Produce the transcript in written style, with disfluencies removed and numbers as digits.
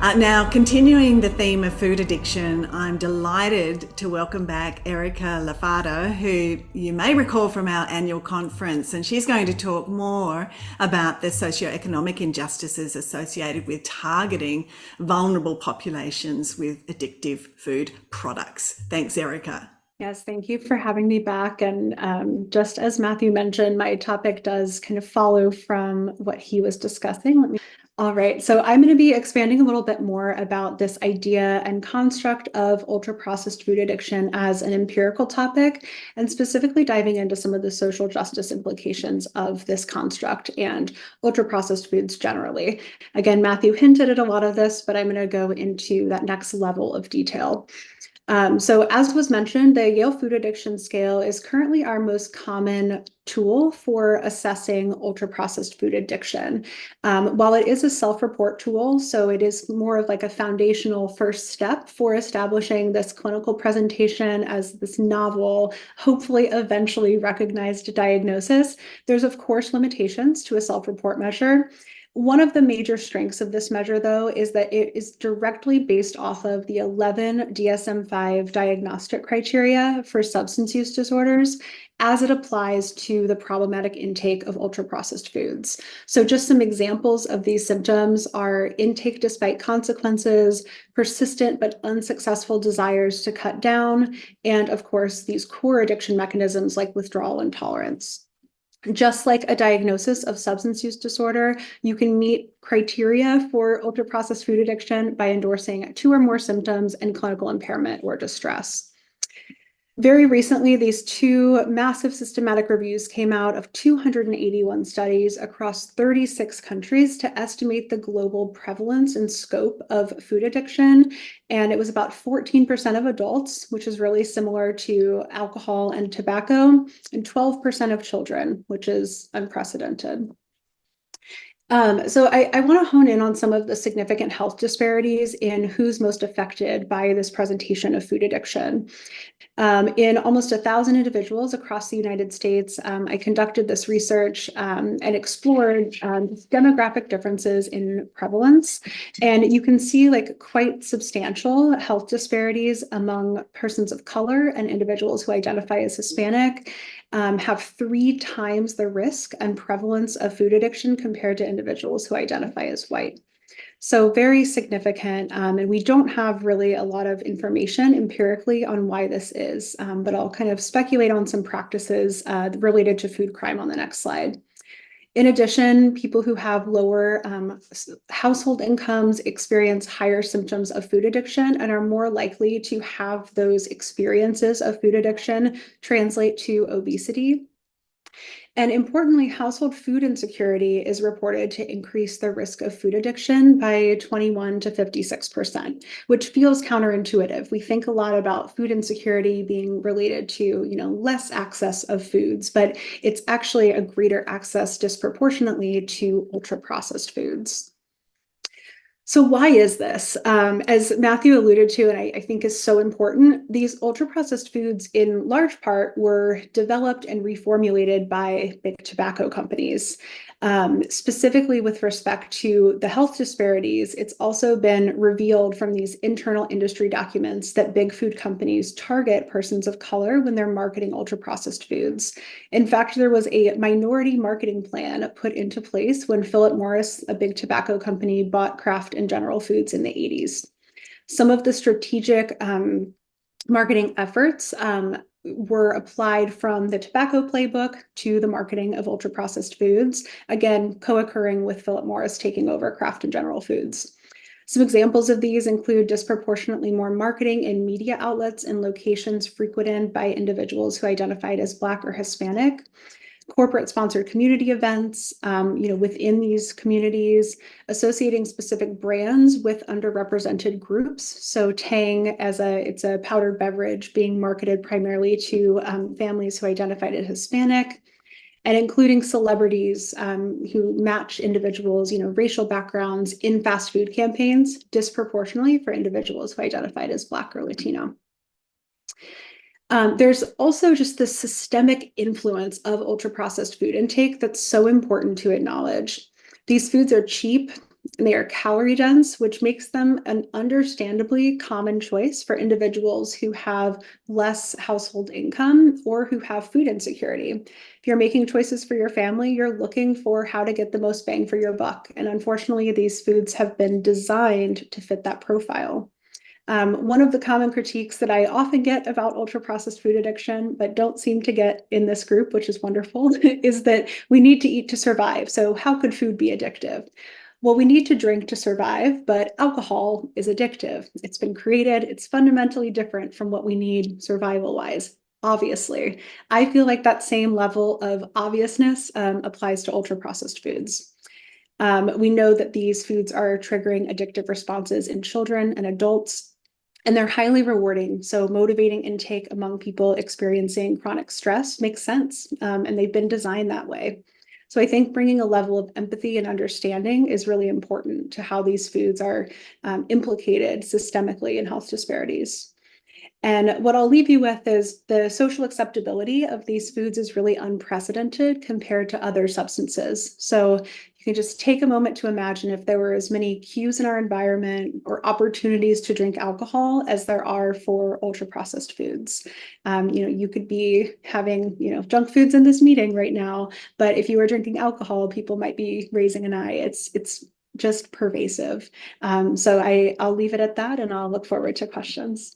Now, continuing the theme of food addiction, I'm delighted to welcome back Erica LaFata, who you may recall from our annual conference, and she's going to talk more about the socioeconomic injustices associated with targeting vulnerable populations with addictive food products. Thanks, Erica. Yes, thank you for having me back. And just as Matthew mentioned, my topic does kind of follow from what he was discussing. All right, so I'm going to be expanding a little bit more about this idea and construct of ultra-processed food addiction as an empirical topic, and specifically diving into some of the social justice implications of this construct and ultra-processed foods generally. Again, Matthew hinted at a lot of this, but I'm going to go into that next level of detail. So as was mentioned, the Yale Food Addiction Scale is currently our most common tool for assessing ultra-processed food addiction. While it is a self-report tool, so it is more of like a foundational first step for establishing this clinical presentation as this novel, hopefully eventually recognized diagnosis, there's of course limitations to a self-report measure. One of the major strengths of this measure, though, is that it is directly based off of the 11 DSM-5 diagnostic criteria for substance use disorders as it applies to the problematic intake of ultra-processed foods. So just some examples of these symptoms are intake despite consequences, persistent but unsuccessful desires to cut down, and of course, these core addiction mechanisms like withdrawal and tolerance. Just like a diagnosis of substance use disorder, you can meet criteria for ultra-processed food addiction by endorsing 2 or more symptoms and clinical impairment or distress. Very recently, these 2 massive systematic reviews came out of 281 studies across 36 countries to estimate the global prevalence and scope of food addiction. And it was about 14% of adults, which is really similar to alcohol and tobacco, and 12% of children, which is unprecedented. So I want to hone in on some of the significant health disparities in who's most affected by this presentation of food addiction. In almost 1,000 individuals across the United States, I conducted this research and explored demographic differences in prevalence. And you can see like quite substantial health disparities among persons of color and individuals who identify as Hispanic. Have 3 times the risk and prevalence of food addiction compared to individuals who identify as white. So very significant, and we don't have really a lot of information empirically on why this is, but I'll kind of speculate on some practices related to food crime on the next slide. In addition, people who have lower household incomes experience higher symptoms of food addiction and are more likely to have those experiences of food addiction translate to obesity. And importantly, household food insecurity is reported to increase the risk of food addiction by 21 to 56%, which feels counterintuitive. We think a lot about food insecurity being related to, less access of foods, but it's actually a greater access disproportionately to ultra-processed foods. So why is this? As Matthew alluded to, and I think is so important, these ultra-processed foods in large part were developed and reformulated by big tobacco companies. Specifically with respect to the health disparities, it's also been revealed from these internal industry documents that big food companies target persons of color when they're marketing ultra-processed foods. In fact, there was a minority marketing plan put into place when Philip Morris, a big tobacco company, bought Kraft and General Foods in the 80s. Some of the strategic marketing efforts were applied from the tobacco playbook to the marketing of ultra-processed foods, again, co-occurring with Philip Morris taking over Kraft and General Foods. Some examples of these include disproportionately more marketing in media outlets and locations frequented by individuals who identified as Black or Hispanic, corporate-sponsored community events, within these communities, associating specific brands with underrepresented groups. So Tang, it's a powdered beverage being marketed primarily to families who identified as Hispanic, and including celebrities who match individuals, racial backgrounds in fast food campaigns disproportionately for individuals who identified as Black or Latino. There's also just the systemic influence of ultra-processed food intake that's so important to acknowledge. These foods are cheap, And they are calorie dense, which makes them an understandably common choice for individuals who have less household income or who have food insecurity. If you're making choices for your family, you're looking for how to get the most bang for your buck. And unfortunately, these foods have been designed to fit that profile. One of the common critiques that I often get about ultra-processed food addiction, but don't seem to get in this group, which is wonderful, is that we need to eat to survive. So how could food be addictive? Well, we need to drink to survive, but alcohol is addictive. It's been created. It's fundamentally different from what we need survival-wise. Obviously, I feel like that same level of obviousness applies to ultra-processed foods. We know that these foods are triggering addictive responses in children and adults, and they're highly rewarding. So motivating intake among people experiencing chronic stress makes sense, and they've been designed that way. So I think bringing a level of empathy and understanding is really important to how these foods are implicated systemically in health disparities. And what I'll leave you with is the social acceptability of these foods is really unprecedented compared to other substances. So you can just take a moment to imagine if there were as many cues in our environment or opportunities to drink alcohol as there are for ultra-processed foods. You could be having, junk foods in this meeting right now, but if you were drinking alcohol, people might be raising an eye. It's just pervasive. So I'll leave it at that, and I'll look forward to questions.